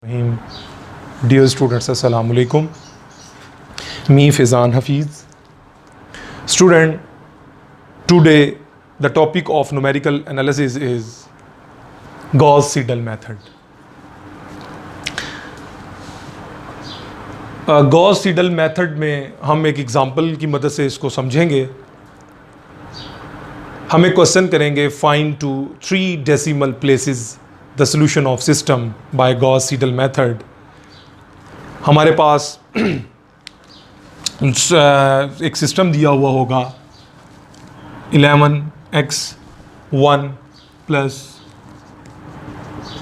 Dear students, Assalamu alaikum. Me Fizan Hafiz. Student, today the topic of numerical analysis is Gauss-Seidel method. Gauss-Seidel method में हम एक example की मदद से इसको समझेंगे. हम एक क्वेश्चन करेंगे, find to 3 decimal places the solution of system by Gauss-Seidel method. हमारे पास एक सिस्टम दिया हुआ होगा 11x1 plus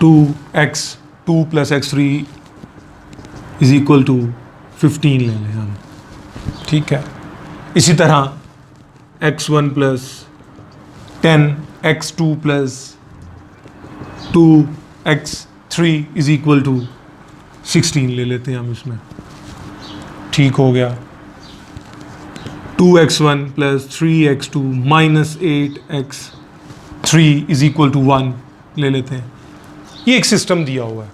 2x2 plus x3 is equal to 15 ले लें हम. ठीक है. इसी तरह x1 plus 10 x2 plus 2x3 is equal to 16 ले लेते हैं हम इसमें. ठीक हो गया. 2x1 plus 3x2 minus 8x3 is equal to 1 ले लेते हैं. ये एक सिस्टम दिया हुआ है.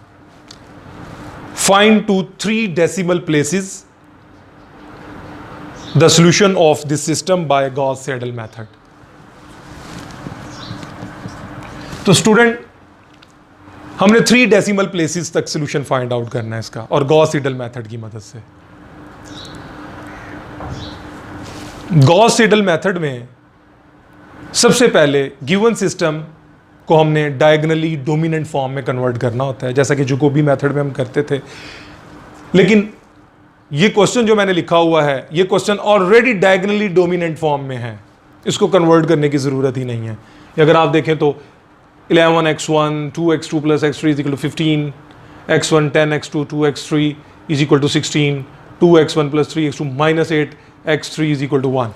Find to 3 decimal places the solution of this system by Gauss Seidel method. तो स्टूडेंट, हमने 3 डेसिमल प्लेसेस तक सॉल्यूशन फाइंड आउट करना है इसका, और गॉस-सेडल मेथड की मदद से. गॉस-सेडल मेथड में सबसे पहले गिवन सिस्टम को हमने डायगोनली डोमिनेंट फॉर्म में कन्वर्ट करना होता है, जैसा कि जैकोबी मेथड में हम करते थे. लेकिन ये क्वेश्चन जो मैंने लिखा हुआ है, ये question already diagonally dominant form में है. इसको कन्वर्ट करने की ज़रूरत ही नहीं है. अगर आप देखें तो 11x1 2x2 plus x3 is equal to 15, x1 10x2 2x3 is equal to 16, 2x1 plus 3x2 minus 8x3 is equal to 1.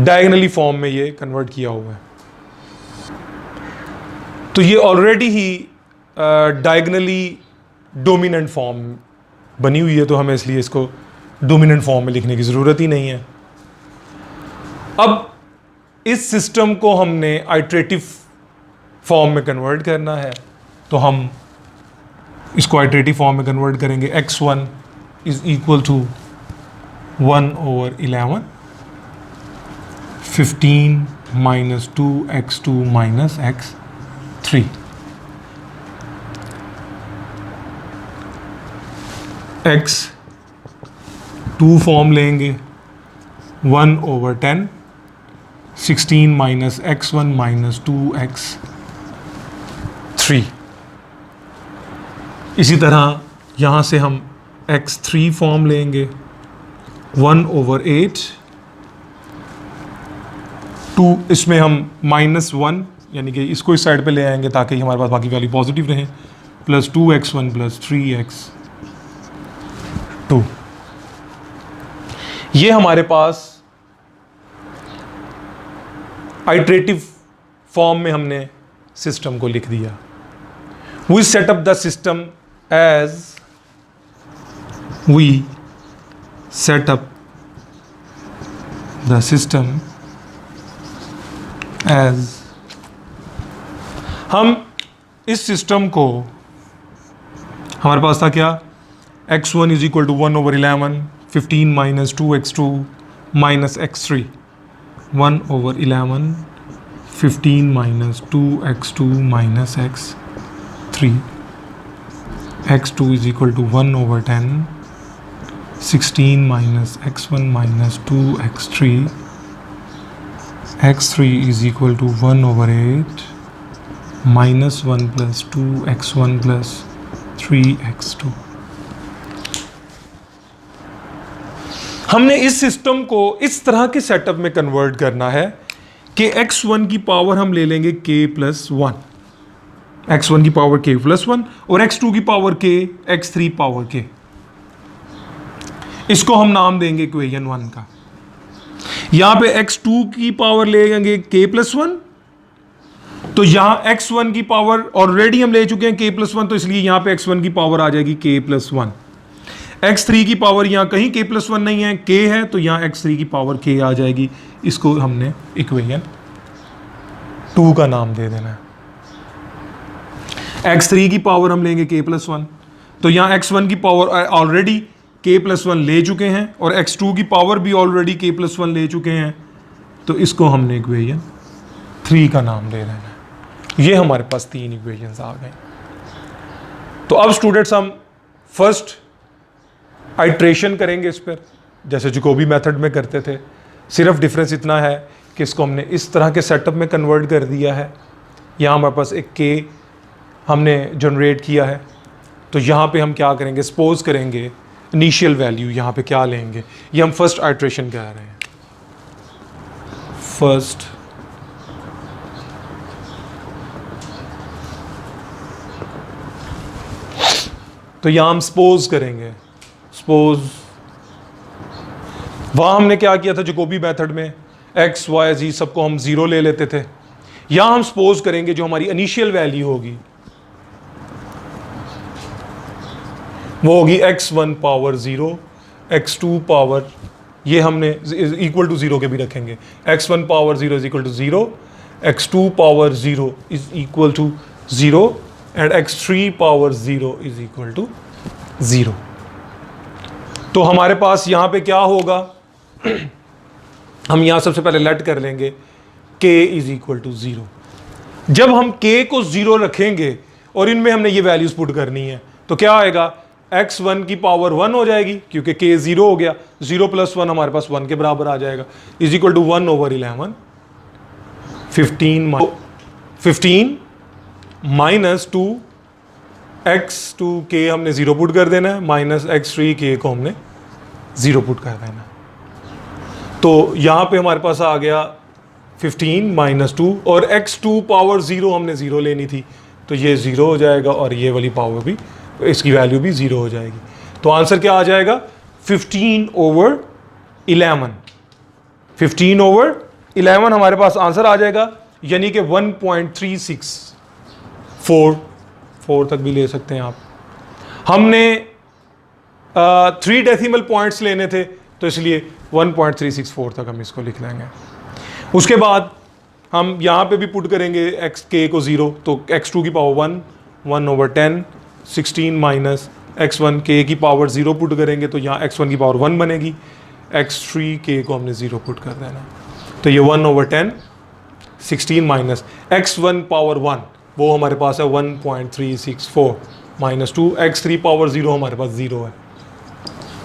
Diagonally form में ये कन्वर्ट किया हुआ है. तो ये ऑलरेडी ही डायगोनली डोमिनेंट फॉर्म बनी हुई है, तो हमें इसलिए इसको डोमिनेंट फॉर्म में लिखने की ज़रूरत ही नहीं है. अब इस सिस्टम को हमने आइट्रेटिव फॉर्म में कन्वर्ट करना है, तो हम इसको आइट्रेटिव फॉर्म में कन्वर्ट करेंगे. x1 is equal to 1/11 15 minus 2x2 minus x3. x2 form लेंगे 1/10 16 माइनस x1 माइनस 2x3. इसी तरह यहाँ से हम x3 फॉर्म लेंगे 1/8 2. इसमें हम -1 यानी कि इसको इस साइड पे ले आएंगे ताकि हमारे पास बाकी वैल्यू पॉजिटिव रहें, प्लस 2x1 प्लस 3x2. ये हमारे पास आइट्रेटिव फॉर्म में हमने सिस्टम को लिख दिया. We set up the system as हम इस सिस्टम को, हमारे पास था क्या, x1 is equal to 1/11 15 minus 2x2 minus x3 1/11 15 minus 2x2 minus x3 x2 is equal to 1/10 16 minus x1 minus 2x3 x3 is equal to 1/8 minus 1 plus 2x1 plus 3x2. हमने इस system को इस तरह के सेटअप में convert करना है कि x1 की पावर हम ले लेंगे k+1, x1 की पावर k+1 और x2 की power k, x3 power k. इसको हम नाम देंगे इक्वेशन 1 का. यहां पे x2 की पावर ले लेंगे k+1, तो यहां x1 की पावर ऑलरेडी हम ले चुके हैं k+1, तो इसलिए यहां पे x1 की पावर आ जाएगी k+1. x3 की पावर यहाँ कहीं k+1 नहीं है, k है, तो यहाँ x3 की पावर k आ जाएगी. इसको हमने इक्वेशन 2 का नाम दे देना है. x3 की पावर हम लेंगे k+1, तो यहाँ x1 की पावर ऑलरेडी k+1 ले चुके हैं और x2 की पावर भी ऑलरेडी k+1 ले चुके हैं, तो इसको हमने इक्वेशन 3 का नाम दे देना है। ये हमारे पास 3 इक्वेशंस आ गए। तो अब स्टूडेंट्स हम फर्स्ट आइट्रेशन करेंगे इस पर, जैसे जैकोबी मेथड में करते थे। सिर्फ डिफरेंस इतना है कि इसको हमने इस तरह के सेटअप में कन्वर्ट कर दिया है। यहाँ हमारे पास एक k हमने जनरेट किया है, तो यहाँ पे हम क्या करेंगे, सपोज करेंगे इनिशियल वैल्यू यहाँ पे क्या लेंगे, ये हम फर्स्ट आइट्रेशन कह रहे हैं। फर्स्ट तो यहाँ हम सपोज करेंगे, सपोज वहाँ हमने क्या किया था जैकोबी मेथड में, x y z सबको हम 0 ले लेते थे। यहाँ हम सपोज करेंगे जो हमारी इनिशियल वैल्यू होगी वो होगी x1 पावर 0, x2 पावर, ये हमने इक्वल टू 0 के भी रखेंगे, x1 power 0 is equal to 0, x2 power 0 is equal to 0 and x3 power 0 is equal to 0। तो हमारे पास यहाँ पे क्या होगा, हम यहाँ सबसे पहले लेट कर लेंगे k इज इक्वल टू 0। जब हम k को 0 रखेंगे और इनमें हमने ये वैल्यूज पुट करनी है, तो क्या आएगा, x1 की पावर 1 हो जाएगी क्योंकि k 0 हो गया, 0 + 1 हमारे पास 1 के बराबर आ जाएगा, is equal to 1/11, 15 minus 2 x2 k हमने 0 पुट कर देना है, माइनस x3 k को हमने 0 पुट कर देना है। तो यहाँ पे हमारे पास आ गया 15 माइनस 2 और x2 पावर 0 हमने 0 लेनी थी, तो ये 0 हो जाएगा और ये वाली पावर भी, इसकी वैल्यू भी 0 हो जाएगी। तो आंसर क्या आ जाएगा, 15/11, 15/11 हमारे पास आंसर आ जाएगा, यानी कि 1.364 तक भी ले सकते हैं आप। हमने 3 डेसिमल पॉइंट्स लेने थे, तो इसलिए 1.364 तक हम इसको लिख लेंगे। उसके बाद हम यहाँ पे भी पुट करेंगे k को 0, तो x2 की पावर 1/10, 16 माइनस x1 k की पावर 0 पुट करेंगे, तो यहाँ x1 की पावर 1 बनेगी, x3 k को हमने 0 पुट कर देना, तो ये 1/10, 16 माइनस x1 पावर 1 वो हमारे पास है 1.364 माइनस 2, x3 पावर 0 हमारे पास 0 है।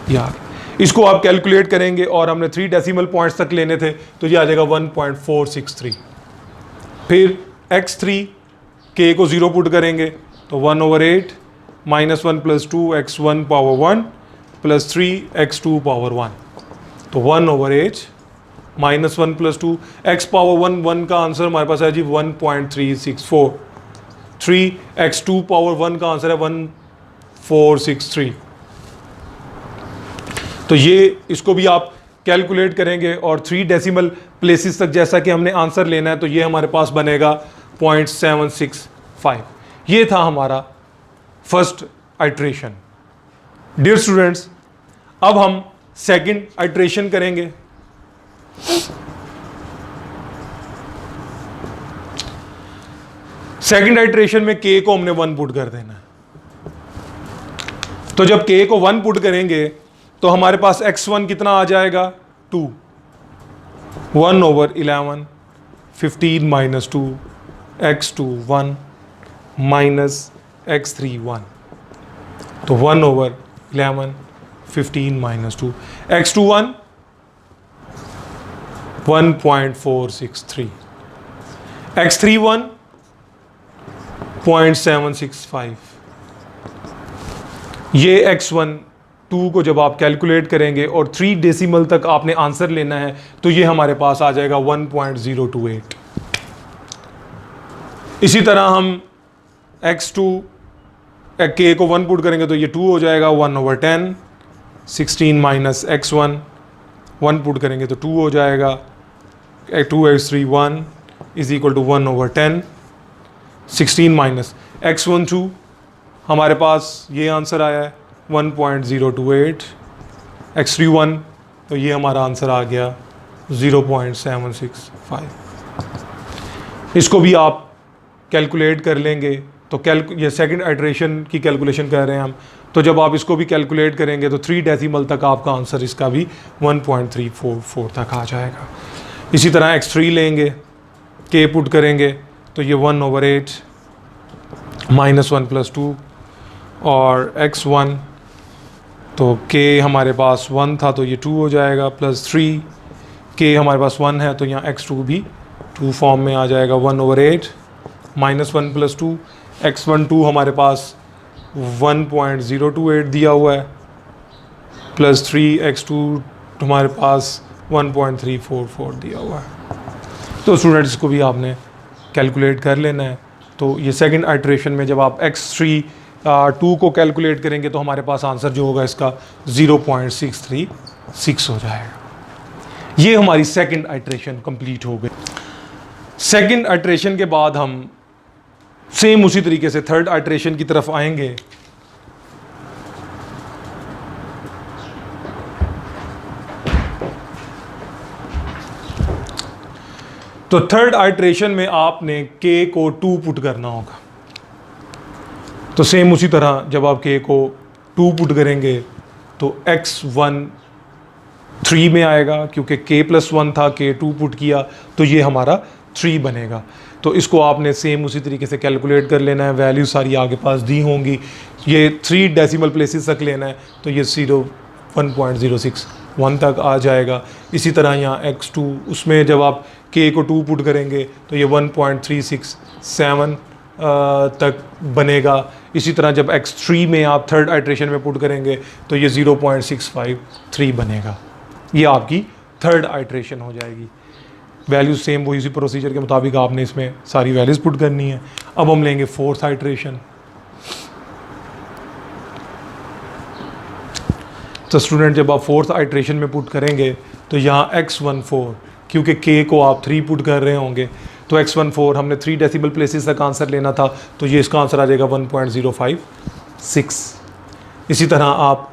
यार इसको आप कैलकुलेट करेंगे और हमने 3 डेसिमल पॉइंट्स तक लेने थे, तो ये आ जाएगा 1.463। फिर x3 k को 0 पुट करेंगे, तो 1/8 minus 1 + 2 x1 power 1 + 3 x2 power 1, तो 1/8 माइनस 1 + 2 x पावर 1 का आंसर हमारे पास है जी 1.364, 3 x2 पावर 1 का आंसर है 1463। तो ये इसको भी आप कैलकुलेट करेंगे और 3 डेसिमल प्लेसेस तक जैसा कि हमने आंसर लेना है, तो ये हमारे पास बनेगा 0.765। ये था हमारा फर्स्ट आइट्रेशन। डियर स्टूडेंट्स, अब हम सेकंड आइट्रेशन करेंगे। सेकंड आइट्रेशन में k को हमने 1 पुट कर देना है। तो जब k को 1 पुट करेंगे तो हमारे पास x1 कितना आ जाएगा, 2, 1/11, 15 माइनस 2, x2 1 माइनस x3 1, तो 1/11, 15 माइनस 2, x2 1 1.463, x3 1 0.765। ये x1 2 को जब आप कैलकुलेट करेंगे और 3 डेसिमल तक आपने आंसर लेना है, तो ये हमारे पास आ जाएगा 1.028। इसी तरह हम x2 k को 1 पुट करेंगे, तो ये 2 हो जाएगा 1/10, 16 माइनस x1 1 पुट करेंगे तो 2 हो जाएगा, 2x3 1 is equal to 1/10, 16 minus x1 2 हमारे पास ये आंसर आया है 1.028, x3 1 तो ये हमारा आंसर आ गया 0.765। इसको भी आप कैलकुलेट कर लेंगे तो ये सेकंड आइट्रेशन की कैलकुलेशन कर रहे हैं हम, तो जब आप इसको भी कैलकुलेट करेंगे तो 3 डेसिमल तक आपका आंसर इसका भी 1.344 तक आ जाएगा। इसी तरह x3 लेंगे, k पुट करेंगे तो ये 1/8 -1 + 2, और x1 तो k हमारे पास 1 था तो ये 2 हो जाएगा, +3 k हमारे पास 1 है तो यहाँ x2 भी 2 फॉर्म में आ जाएगा, 1/8 -1 + 2, x12 हमारे पास 1.028 दिया हुआ है, +3 x2 हमारे पास 1.344 दिया हुआ है। तो स्टूडेंट्स को भी आपने कैलकुलेट कर लेना है। तो ये सेकंड आइट्रेशन में जब आप x3 2 को कैलकुलेट करेंगे तो हमारे पास आंसर जो होगा इसका 0.636 हो जाएगा। ये हमारी सेकंड आइट्रेशन कंप्लीट हो गई। सेकंड आइट्रेशन के बाद हम सेम उसी तरीके से थर्ड आइट्रेशन की तरफ आएंगे। तो थर्ड आइट्रेशन में आपने k को 2 पुट करना होगा। तो सेम उसी तरह जब आप k को 2 पुट करेंगे तो x1 3 में आएगा, क्योंकि k + 1 था, k 2 पुट किया तो ये हमारा 3 बनेगा। तो इसको आपने सेम उसी तरीके से कैलकुलेट कर लेना है, वैल्यू सारी आगे पास दी होंगी, ये 3 डेसिमल प्लेसेस तक लेना है तो ये 1.061 तक आ जाएगा। इसी तरह यहाँ x2 उसमें जब आप k को 2 पुट करेंगे तो ये 1.367 तक बनेगा। इसी तरह जब x3 में आप थर्ड आइट्रेशन में पुट करेंगे तो ये 0.653 बनेगा। ये आपकी थर्ड आइट्रेशन हो जाएगी। वैल्यू सेम वही उसी प्रोसीजर के मुताबिक आपने इसमें सारी वैल्यूज़ पुट करनी है। अब हम लेंगे फोर्थ आइट्रेशन। तो स्टूडेंट जब आप फोर्थ आइट्रेशन में पुट करेंगे तो यहाँ x14, क्योंकि k को आप 3 पुट कर रहे होंगे तो x14 हमने 3 डेसिमल प्लेसेस तक आंसर लेना था तो ये इसका आंसर आ जाएगा 1.056। इसी तरह आप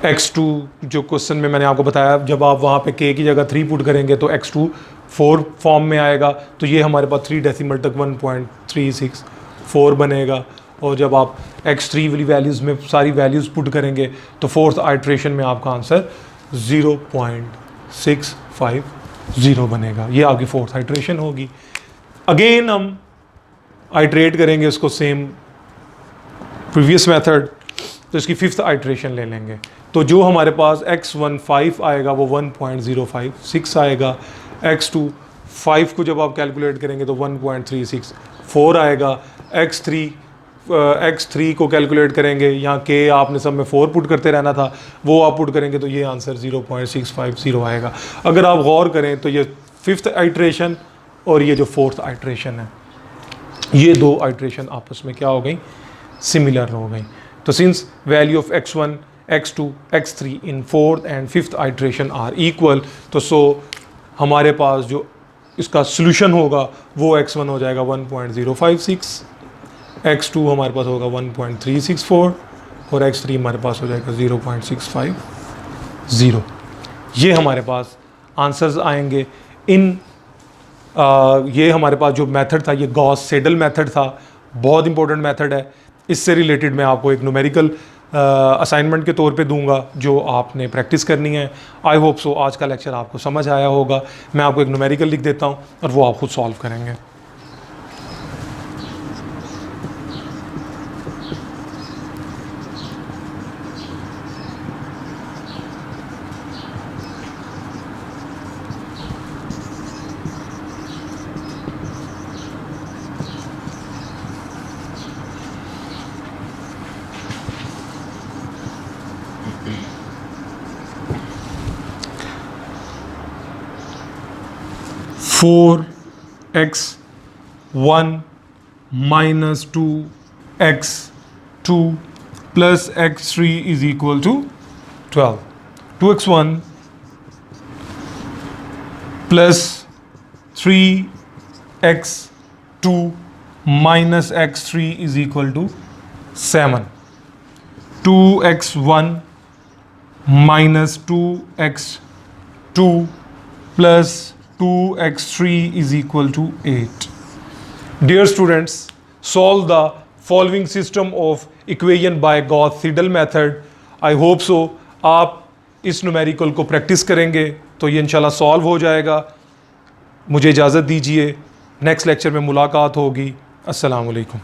x2 जो क्वेश्चन में मैंने आपको बताया, जब आप वहाँ पे k की जगह 3 पुट करेंगे तो x2 4 फॉर्म में आएगा तो ये हमारे पास 3 डेसिमल तक 1.364 बनेगा। और जब आप x3 वाली वैल्यूज़ में सारी वैल्यूज़ पुट करेंगे तो फोर्थ आइट्रेशन में आपका आंसर 0.650 बनेगा। ये आपकी फोर्थ आइट्रेशन होगी। अगेन हम आइट्रेट करेंगे उसको सेम प्रीवियस मेथड, तो इसकी फिफ्थ आइट्रेशन ले लेंगे। तो जो हमारे पास x15 आएगा वो 1.056 आएगा, x2 5 को जब आप कैलकुलेट करेंगे तो 1.364 आएगा, x3 को कैलकुलेट करेंगे, यहाँ k आपने सब में 4 पुट करते रहना था, वो आप पुट करेंगे तो ये आंसर 0.650 आएगा। अगर आप गौर करें तो ये फिफ्थ आइट्रेशन और ये जो फोर्थ आइट्रेशन है, ये दो आइट्रेशन आपस में क्या हो गई, सिमिलर हो गई। तो since value of x1, x2, x3 in fourth and fifth iteration are equal, तो सो हमारे पास जो इसका सोल्यूशन होगा वो x1 हो जाएगा 1.056, x2 हमारे पास होगा 1.364 और x3 हमारे पास हो जाएगा 0.650। ये हमारे पास आंसर्स आएंगे। ये हमारे पास जो मेथड था ये गॉस सेडल मेथड था, बहुत इंपॉर्टेंट मेथड है। इससे रिलेटेड मैं आपको एक न्यूमेरिकल असाइनमेंट के तौर पे दूंगा जो आपने प्रैक्टिस करनी है। आई होप सो आज का लेक्चर आपको समझ आया होगा। मैं आपको एक न्यूमेरिकल लिख देता हूँ और वो आप खुद सॉल्व करेंगे। Four x1 minus 2x2 plus x3 is equal to 12. 2x1 plus 3x2 minus x3 is equal to 7. 2x1 minus 2x2 plus 2x3 is equal to 8. Dear students, solve the following system of equation by Gauss-Seidel method. I hope so आप इस numerical को practice करेंगे तो ये इंशाल्लाह solve हो जाएगा। मुझे इजाज़त दीजिए, नेक्स्ट लेक्चर में मुलाकात होगी। अस्सलाम वालेकुम।